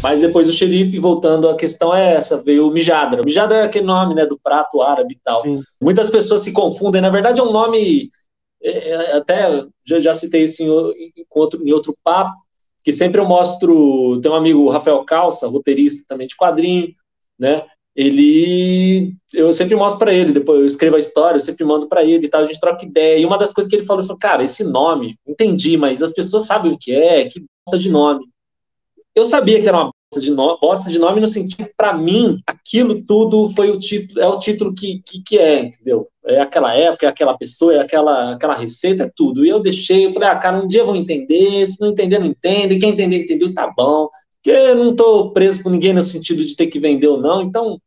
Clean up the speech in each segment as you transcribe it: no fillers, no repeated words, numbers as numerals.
Mas depois o xerife, voltando, a questão é essa, veio o Mijadra. Mijadra é aquele nome, né, do prato árabe e tal. Sim. Muitas pessoas se confundem, na verdade é um nome, até já citei isso em outro papo, que sempre eu mostro, tem um amigo, Rafael Calça, roteirista também de quadrinho, né, eu sempre mostro para ele, depois eu escrevo a história, eu sempre mando para ele e tal, a gente troca ideia, e uma das coisas que ele falou, cara, esse nome, entendi, mas as pessoas sabem o que bosta de nome. Eu sabia que era uma bosta de nome no sentido que, para mim, aquilo tudo foi o título, é o título que é, entendeu? É aquela época, é aquela pessoa, é aquela receita, é tudo. E eu deixei, eu falei, cara, um dia vão entender, se não entender, não entende, quem entender, entendeu, tá bom. Porque eu não tô preso com ninguém no sentido de ter que vender ou não, então,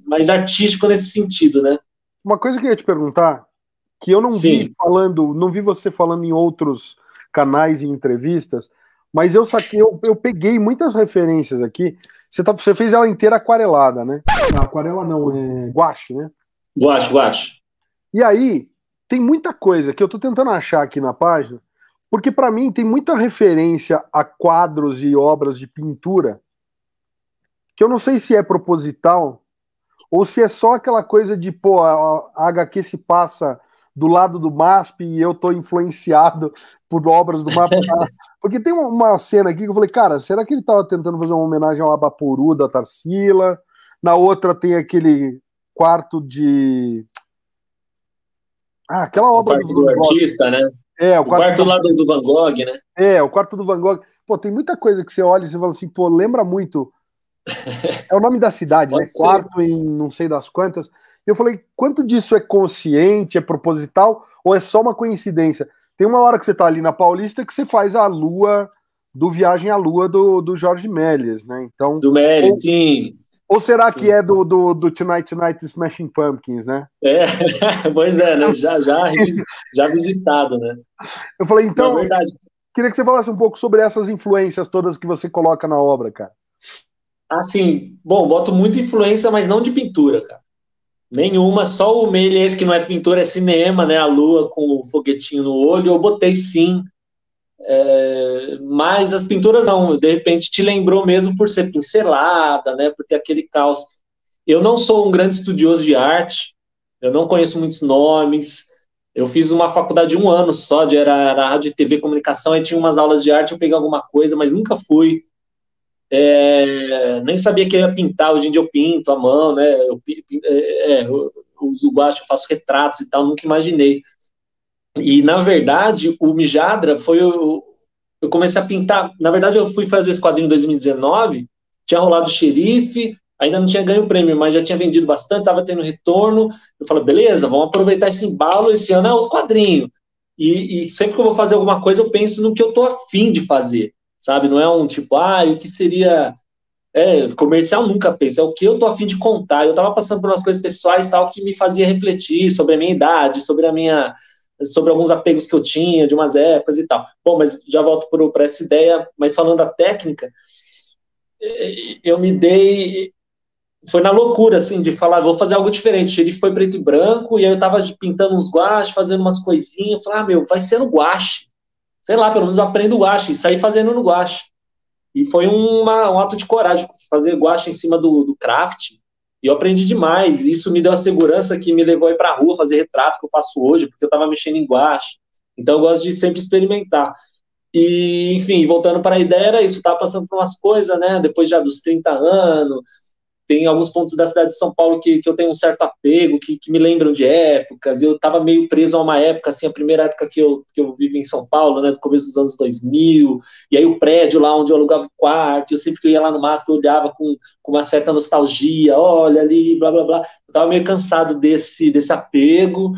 mais artístico nesse sentido, né? Uma coisa que eu ia te perguntar, que eu não vi Sim. não vi você falando em outros canais e entrevistas, mas eu saquei, eu peguei muitas referências aqui. Você fez ela inteira aquarelada, né? Não, aquarela não, é guache, né? Guache. E aí, tem muita coisa que eu tô tentando achar aqui na página, porque para mim tem muita referência a quadros e obras de pintura, que eu não sei se é proposital, ou se é só aquela coisa de, pô, a HQ se passa do lado do MASP e eu tô influenciado por obras do MASP. Porque tem uma cena aqui que eu falei, cara, será que ele tava tentando fazer uma homenagem ao Abaporu da Tarsila? Na outra tem aquele quarto de... aquela O obra quarto do artista, né? É, o quarto lá do Van Gogh, né? É, o quarto do Van Gogh. Pô, tem muita coisa que você olha e você fala assim, pô, lembra muito. É o nome da cidade, né? Pode ser. Quarto em não sei das quantas. E eu falei, quanto disso é consciente, é proposital, ou é só uma coincidência? Tem uma hora que você tá ali na Paulista que você faz a lua, do Viagem à Lua do Jorge Méliès, né? Então, Do Méliès, sim. Ou será sim. que é do Tonight Tonight Smashing Pumpkins, né? Pois é, né? Já visitado, né? Eu falei, então, Não, verdade. queria que você falasse um pouco sobre essas influências todas que você coloca na obra, cara. Assim, bom, boto muita influência, mas não de pintura, cara. Nenhuma, só o Méliès, que não é pintura, é cinema, né? A lua com o foguetinho no olho, eu botei sim. Mas as pinturas não, de repente te lembrou mesmo por ser pincelada, né? Por ter aquele caos. Eu não sou um grande estudioso de arte, eu não conheço muitos nomes. Eu fiz uma faculdade de um ano só, era rádio, TV e comunicação, aí tinha umas aulas de arte, eu peguei alguma coisa, mas nunca fui. Nem sabia que eu ia pintar, hoje em dia eu pinto à mão, né? Eu uso guache, eu faço retratos e tal, nunca imaginei. E, na verdade, o Mijadra foi eu comecei a pintar. Na verdade, eu fui fazer esse quadrinho em 2019, tinha rolado o Xerife, ainda não tinha ganho o prêmio, mas já tinha vendido bastante, estava tendo retorno. Eu falei, beleza, vamos aproveitar esse embalo, esse ano é outro quadrinho. E sempre que eu vou fazer alguma coisa, eu penso no que eu tô afim de fazer, sabe? Não é um tipo, o que seria... comercial nunca pensa, é o que eu tô afim de contar. Eu tava passando por umas coisas pessoais tal que me fazia refletir sobre a minha idade, sobre alguns apegos que eu tinha de umas épocas e tal. Bom, mas já volto para essa ideia, mas falando da técnica, eu me dei... Foi na loucura, assim, de falar, vou fazer algo diferente. Ele foi preto e branco, e aí eu tava pintando uns guaches, fazendo umas coisinhas, eu falei, vai ser no guache. Sei lá, pelo menos eu aprendo guache, e saí fazendo no guache. E foi um ato de coragem, fazer guache em cima do craft, e eu aprendi demais. Isso me deu a segurança que me levou a ir para a rua fazer retrato que eu faço hoje, porque eu estava mexendo em guache. Então eu gosto de sempre experimentar. E, enfim, voltando para a ideia, era isso. Estava passando por umas coisas, né? Depois já dos 30 anos, tem alguns pontos da cidade de São Paulo que eu tenho um certo apego, que me lembram de épocas. Eu estava meio preso a uma época, assim, a primeira época que eu vivi em São Paulo, né, do começo dos anos 2000, e aí o prédio lá onde eu alugava o quarto, eu sempre que eu ia lá no MASP, eu olhava com uma certa nostalgia, olha ali, blá, blá, blá. Eu estava meio cansado desse apego,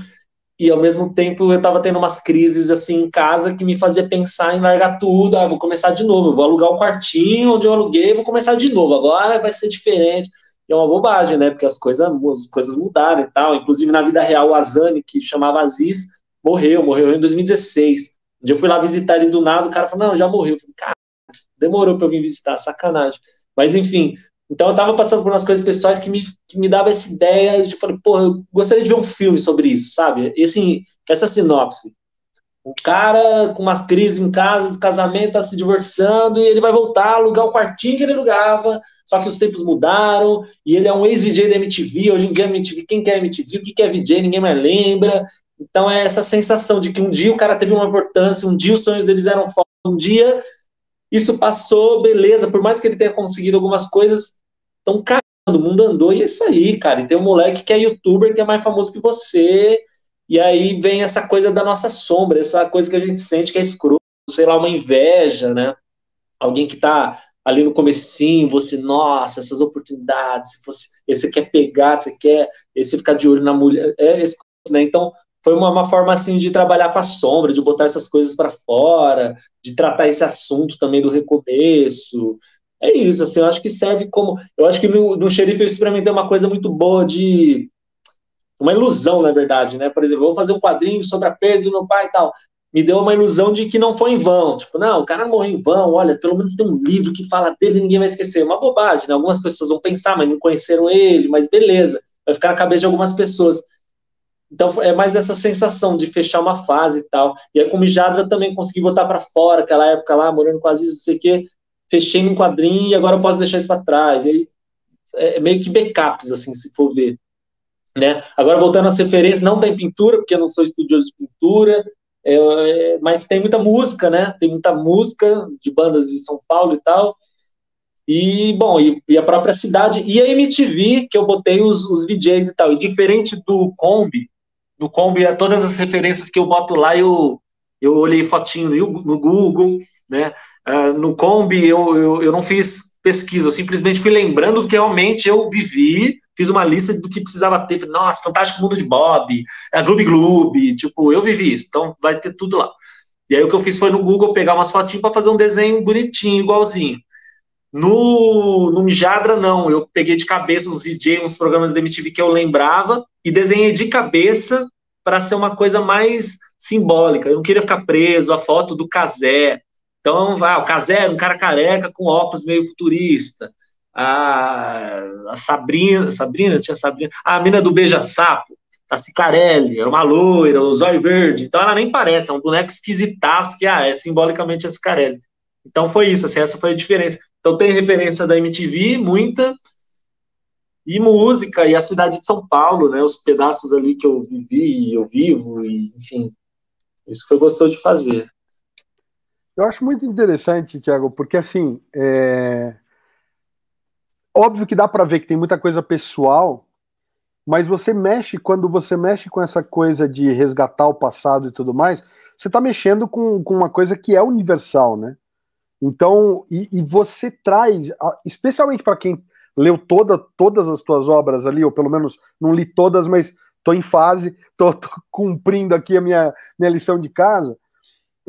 e ao mesmo tempo eu estava tendo umas crises assim em casa que me fazia pensar em largar tudo, vou começar de novo, eu vou alugar o quartinho onde eu aluguei, vou começar de novo, agora vai ser diferente. E é uma bobagem, né, porque as coisas mudaram e tal, inclusive na vida real o Azani, que chamava Aziz, morreu em 2016. Um dia eu fui lá visitar ele do nada, o cara falou, não, já morreu. Eu falei, cara, demorou para eu vir visitar, sacanagem. Mas enfim, então eu estava passando por umas coisas pessoais que me dava essa ideia, e eu falei, pô, eu gostaria de ver um filme sobre isso, sabe? E assim, essa sinopse. O cara com umas crises em casa, de casamento, tá se divorciando, e ele vai voltar a alugar o quartinho que ele alugava, só que os tempos mudaram, e ele é um ex-VJ da MTV, hoje em dia a MTV, quem quer MTV, o que é VJ, ninguém mais lembra. Então é essa sensação de que um dia o cara teve uma importância, um dia os sonhos deles eram fortes, um dia isso passou, beleza, por mais que ele tenha conseguido algumas coisas, estão cagando, o mundo andou, e é isso aí, cara. E tem um moleque que é youtuber, que é mais famoso que você, e aí vem essa coisa da nossa sombra, essa coisa que a gente sente que é escroto, sei lá, uma inveja, né? Alguém que tá ali no comecinho, você, nossa, essas oportunidades, você quer pegar, você ficar de olho na mulher, né? Então, foi uma forma, assim, de trabalhar com a sombra, de botar essas coisas para fora, de tratar esse assunto também do recomeço. É isso, assim, eu acho que serve como... Eu acho que no Xerife eu experimentei uma coisa muito boa de... Uma ilusão, na verdade, né? Por exemplo, eu vou fazer um quadrinho sobre a perda do meu pai e tal. Me deu uma ilusão de que não foi em vão. Tipo, não, o cara não morreu em vão, olha, pelo menos tem um livro que fala dele e ninguém vai esquecer. Uma bobagem, né? Algumas pessoas vão pensar, mas não conheceram ele, mas beleza. Vai ficar na cabeça de algumas pessoas. Então é mais essa sensação de fechar uma fase e tal. E aí com o Mijadra também consegui botar para fora, aquela época lá, morando com a Aziz, não sei o quê, fechei num quadrinho e agora eu posso deixar isso para trás. E aí, é meio que backups, assim, se for ver. Né? Agora, voltando às referências, não tem pintura, porque eu não sou estudioso de pintura, mas tem muita música, né? Tem muita música de bandas de São Paulo e tal. E, bom, e a própria cidade. E a MTV, que eu botei os VJs e tal. E diferente do Kombi, todas as referências que eu boto lá, eu olhei fotinho no Google, né? No Kombi, eu não fiz pesquisa, eu simplesmente fui lembrando do que realmente eu vivi, fiz uma lista do que precisava ter. Nossa, Fantástico Mundo de Bob, Gloob Gloob, tipo, eu vivi isso, então vai ter tudo lá. E aí o que eu fiz foi no Google pegar umas fotinhas para fazer um desenho bonitinho, igualzinho. No Mijadra, não. Eu peguei de cabeça uns VJ, uns programas da MTV que eu lembrava e desenhei de cabeça para ser uma coisa mais simbólica. Eu não queria ficar preso à foto do Cazé. Então, o Cazé era um cara careca com óculos meio futurista. A Sabrina, tinha Sabrina. A mina do Beija-Sapo, a Cicarelli, era uma loira, o zóio verde. Então, ela nem parece, é um boneco esquisitaço que é simbolicamente a Cicarelli. Então, foi isso, assim, essa foi a diferença. Então tem referência da MTV, muita, e música, e a cidade de São Paulo, né? Os pedaços ali que eu vivi, eu vivo, e, enfim, isso foi gostoso de fazer. Eu acho muito interessante, Thiago, porque assim, óbvio que dá para ver que tem muita coisa pessoal, mas quando você mexe com essa coisa de resgatar o passado e tudo mais, você está mexendo com uma coisa que é universal, né? Então, e você traz, especialmente para quem leu todas as tuas obras ali, ou pelo menos não li todas, mas estou em fase, estou cumprindo aqui a minha lição de casa.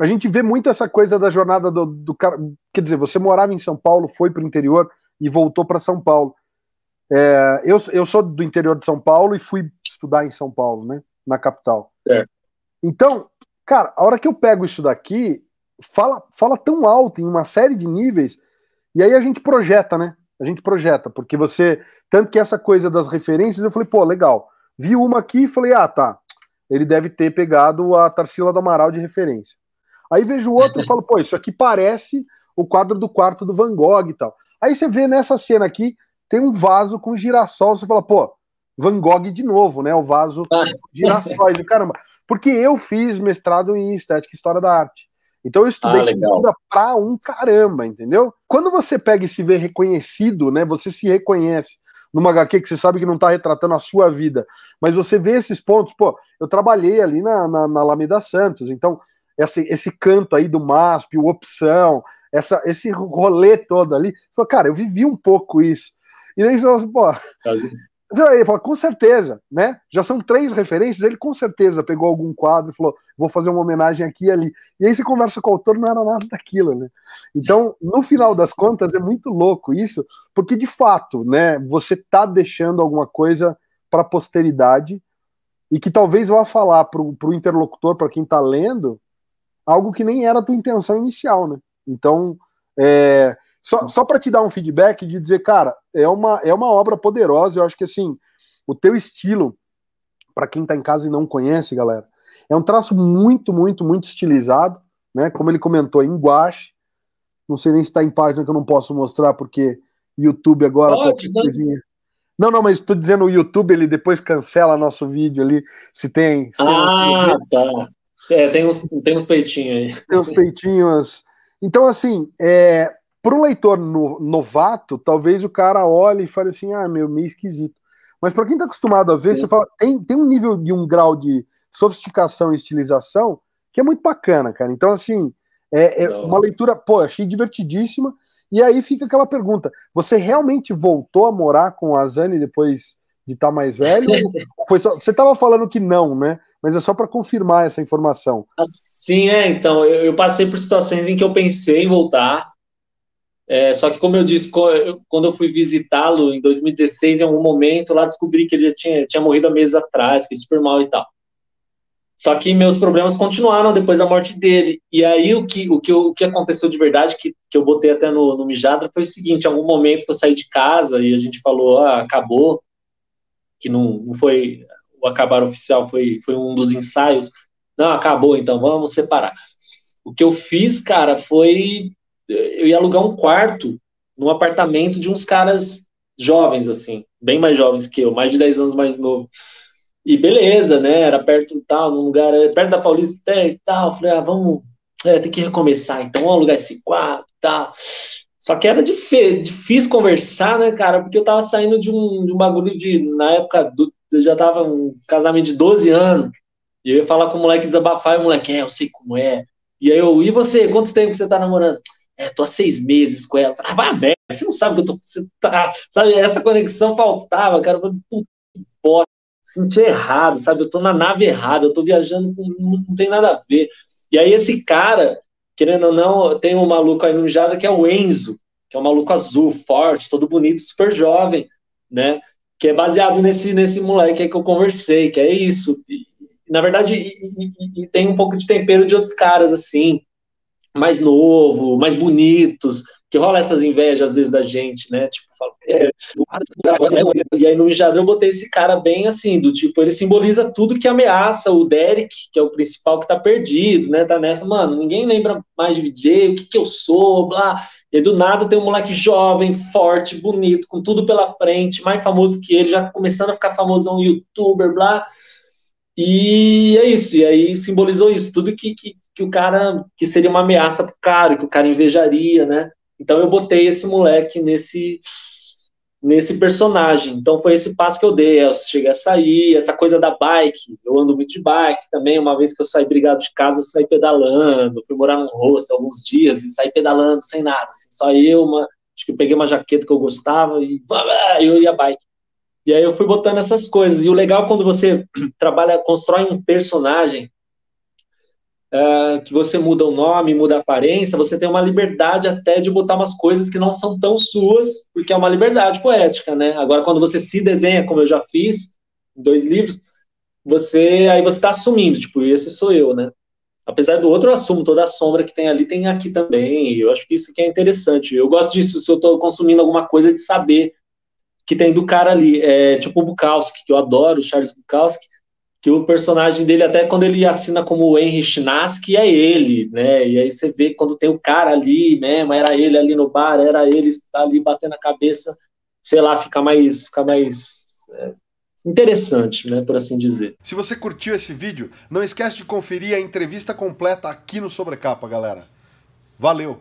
A gente vê muito essa coisa da jornada do cara. Quer dizer, você morava em São Paulo, foi para o interior e voltou para São Paulo. Eu sou do interior de São Paulo e fui estudar em São Paulo, né? Na capital. Então, cara, a hora que eu pego isso daqui, fala tão alto em uma série de níveis, e aí a gente projeta, né? A gente projeta, porque tanto que essa coisa das referências, eu falei, pô, legal. Vi uma aqui e falei, tá, ele deve ter pegado a Tarsila do Amaral de referência. Aí vejo outro e falo, pô, isso aqui parece o quadro do quarto do Van Gogh e tal. Aí você vê nessa cena aqui, tem um vaso com girassol, você fala, pô, Van Gogh de novo, né? O vaso girassóis, caramba. Porque eu fiz mestrado em Estética e História da Arte. Então eu estudei pintura pra um caramba, entendeu? Quando você pega e se vê reconhecido, né? Você se reconhece numa HQ que você sabe que não tá retratando a sua vida, mas você vê esses pontos, pô, eu trabalhei ali na Alameda Santos, então esse canto aí do MASP, o Opção, esse rolê todo ali, só, cara, eu vivi um pouco isso. E daí você fala assim, pô... Ele fala, com certeza, né? Já são 3 referências, ele com certeza pegou algum quadro e falou, vou fazer uma homenagem aqui e ali. E aí você conversa com o autor, não era nada daquilo, né? Então, no final das contas, é muito louco isso, porque de fato, né, você tá deixando alguma coisa para a posteridade e que talvez vá falar pro interlocutor, para quem tá lendo, algo que nem era a tua intenção inicial, né? Então, só para te dar um feedback de dizer, cara, é uma obra poderosa. Eu acho que assim, o teu estilo, para quem tá em casa e não conhece, galera, É um traço muito, muito, muito estilizado, né? Como ele comentou, em guache. Não sei nem se está em página que eu não posso mostrar, porque YouTube agora, Pode, qualquer não. coisinha. Não, não, mas estou dizendo o YouTube, ele depois cancela nosso vídeo ali, se tem cena Ah, tá. Tem uns peitinhos aí. tem os peitinhos. Então, assim, para o leitor novato, talvez o cara olhe e fale assim, ah, meu, meio esquisito. Mas para quem está acostumado a ver, você fala, tem um nível de um grau de sofisticação e estilização que é muito bacana, cara. Então, assim, é uma Não. leitura, pô, achei divertidíssima. E aí fica aquela pergunta: você realmente voltou a morar com a Zane depois de estar mais velho? Ou foi só... Você estava falando que não, né? Mas é só para confirmar essa informação. Sim, então, eu passei por situações em que eu pensei em voltar, só que, como eu disse, quando eu fui visitá-lo em 2016, em algum momento, lá descobri que ele tinha morrido há meses atrás, fiquei super mal e tal. Só que meus problemas continuaram depois da morte dele. E aí o que aconteceu de verdade, que eu botei até no Mijadra, foi o seguinte: em algum momento que eu saí de casa e a gente falou, acabou, que não foi o acabar oficial, foi um dos ensaios. Não, acabou, então vamos separar. O que eu fiz, cara, foi eu ia alugar um quarto num apartamento de uns caras jovens, assim, bem mais jovens que eu, mais de 10 anos mais novo. E beleza, né? Era perto e tal, num lugar, perto da Paulista até e tal. Falei, vamos, tem que recomeçar, então vamos alugar esse quarto e tal. Só que era difícil conversar, né, cara? Porque eu tava saindo de um bagulho na época, eu já tava um casamento de 12 anos, e eu ia falar com o moleque desabafar, e o moleque, eu sei como é. E aí e você, quanto tempo que você tá namorando? Tô há 6 meses com ela. Ah, vai merda, você não sabe que você tá, sabe, essa conexão faltava, cara. Eu falei, senti errado, sabe? Eu tô na nave errada, eu tô viajando com. Não tem nada a ver. E aí, esse cara, querendo ou não, tem um maluco aí no Jada que é o Enzo, que é um maluco azul, forte, todo bonito, super jovem, né? Que é baseado nesse moleque aí que eu conversei, que é isso. Na verdade, e tem um pouco de tempero de outros caras, assim, mais novo, mais bonitos, que rola essas invejas às vezes da gente, né? Tipo, fala, e aí no Mijador eu botei esse cara bem assim, do tipo, ele simboliza tudo que ameaça o Derek, que é o principal que tá perdido, né? Tá nessa, mano, ninguém lembra mais de VJ, o que eu sou, blá. E do nada tem um moleque jovem, forte, bonito, com tudo pela frente, mais famoso que ele, já começando a ficar famosão youtuber, blá. E é isso, e aí simbolizou isso, tudo que o cara, que seria uma ameaça pro cara, que o cara invejaria, né? Então eu botei esse moleque nesse personagem. Então foi esse passo que eu dei. Eu cheguei a sair, essa coisa da bike, eu ando muito de bike também. Uma vez que eu saí brigado de casa, eu saí pedalando, fui morar num hostel alguns dias e saí pedalando sem nada, assim, só eu, acho que eu peguei uma jaqueta que eu gostava e eu ia bike. E aí eu fui botando essas coisas. E o legal é quando você trabalha, constrói um personagem, que você muda o nome, muda a aparência, você tem uma liberdade até de botar umas coisas que não são tão suas, porque é uma liberdade poética, né? Agora, quando você se desenha, como eu já fiz, em 2 livros, aí você está assumindo, tipo, esse sou eu, né? Apesar do outro, eu assumo toda a sombra que tem ali, tem aqui também. E eu acho que isso que é interessante. Eu gosto disso, se eu estou consumindo alguma coisa, de saber que tem do cara ali. Tipo o Bukowski, que eu adoro, o Charles Bukowski, que o personagem dele, até quando ele assina como Henry Chinaski, é ele, né? E aí você vê quando tem o cara ali mesmo, era ele ali no bar, era ele ali batendo a cabeça, sei lá, fica mais interessante, né, por assim dizer. Se você curtiu esse vídeo, não esquece de conferir a entrevista completa aqui no Sobrecapa, galera. Valeu!